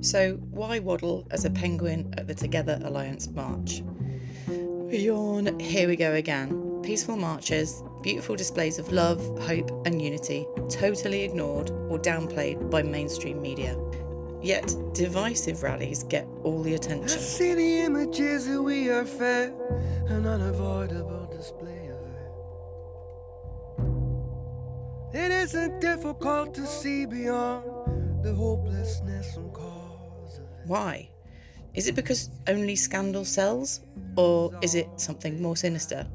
So why waddle as a penguin at the Together Alliance march? Yawn, here we go again. Peaceful marches, beautiful displays of love, hope and unity, totally ignored or downplayed by mainstream media. Yet divisive rallies get all the attention. I see the images that we are fed, an unavoidable display of it. It isn't difficult to see beyond the hopelessness and cause of it. Why? Is it because only scandal sells? Or is it something more sinister?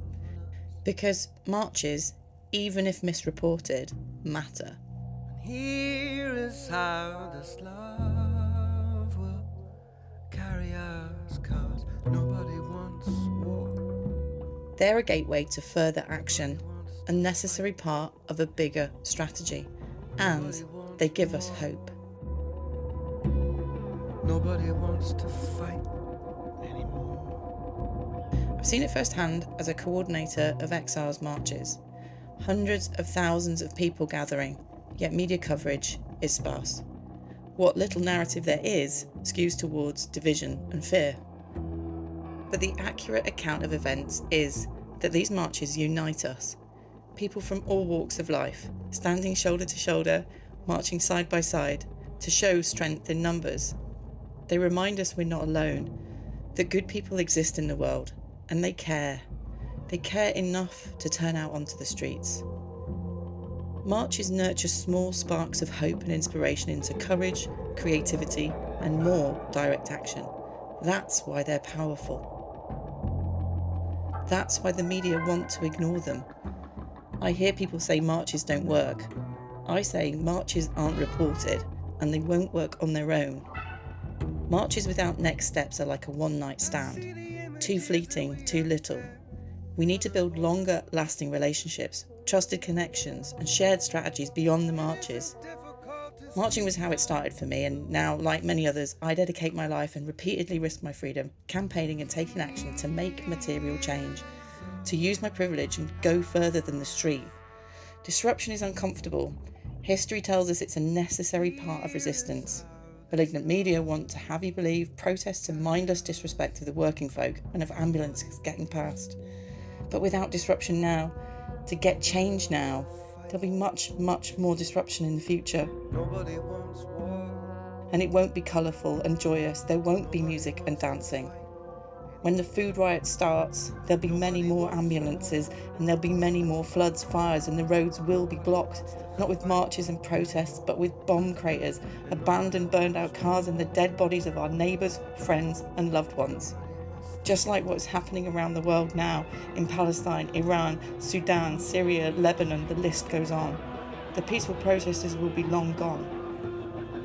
Because marches, even if misreported, matter. And here is how this love will carry us, 'cause nobody wants war. They're a gateway to further action, a necessary part of a bigger strategy, and they give us hope. Nobody wants to fight anymore. I've seen it firsthand as a coordinator of Exiles marches. Hundreds of thousands of people gathering, yet media coverage is sparse. What little narrative there is skews towards division and fear. But the accurate account of events is that these marches unite us. People from all walks of life, standing shoulder to shoulder, marching side by side, to show strength in numbers. They remind us we're not alone, that good people exist in the world, and they care. They care enough to turn out onto the streets. Marches nurture small sparks of hope and inspiration into courage, creativity, and more direct action. That's why they're powerful. That's why the media want to ignore them. I hear people say marches don't work. I say marches aren't reported, and they won't work on their own. Marches without next steps are like a one-night stand. Too fleeting, too little. We need to build longer lasting relationships, trusted connections and shared strategies beyond the marches. Marching was how it started for me, and now, like many others, I dedicate my life and repeatedly risk my freedom, campaigning and taking action to make material change, to use my privilege and go further than the street. Disruption is uncomfortable. History tells us it's a necessary part of resistance. Malignant media want to have you believe protests are mindless disrespect of the working folk and of ambulances getting past. But without disruption now, to get change now, there'll be much, much more disruption in the future. Nobody wants war. And it won't be colourful and joyous, there won't be music and dancing. When the food riot starts, there'll be many more ambulances and there'll be many more floods, fires, and the roads will be blocked, not with marches and protests, but with bomb craters, abandoned, burned out cars and the dead bodies of our neighbours, friends and loved ones. Just like what's happening around the world now in Palestine, Iran, Sudan, Syria, Lebanon, the list goes on. The peaceful protesters will be long gone.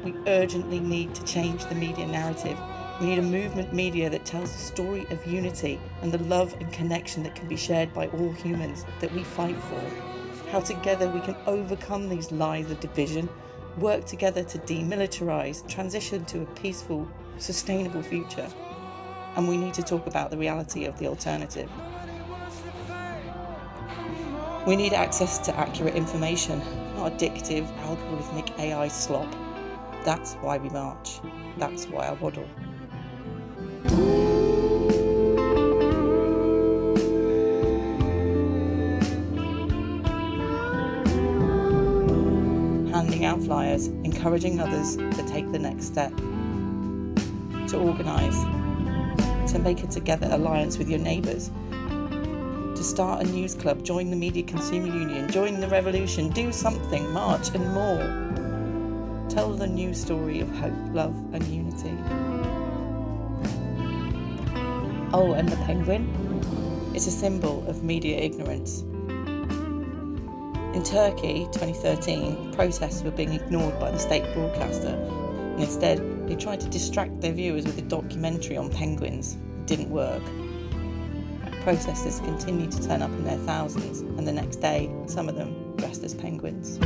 We urgently need to change the media narrative. We need a movement media that tells the story of unity and the love and connection that can be shared by all humans, that we fight for. How together we can overcome these lies of division, work together to demilitarise, transition to a peaceful, sustainable future. And we need to talk about the reality of the alternative. We need access to accurate information, not addictive, algorithmic AI slop. That's why we march. That's why I waddle. Handing out flyers, encouraging others to take the next step, to organise, to make a Together Alliance with your neighbours, to start a news club, join the Media Consumer Union, join the revolution, do something, march and more. Tell the new story of hope, love and unity. Oh, and the penguin? It's a symbol of media ignorance. In Turkey, 2013, protests were being ignored by the state broadcaster, and instead they tried to distract their viewers with a documentary on penguins. It didn't work. Protesters continued to turn up in their thousands, and the next day, some of them dressed as penguins.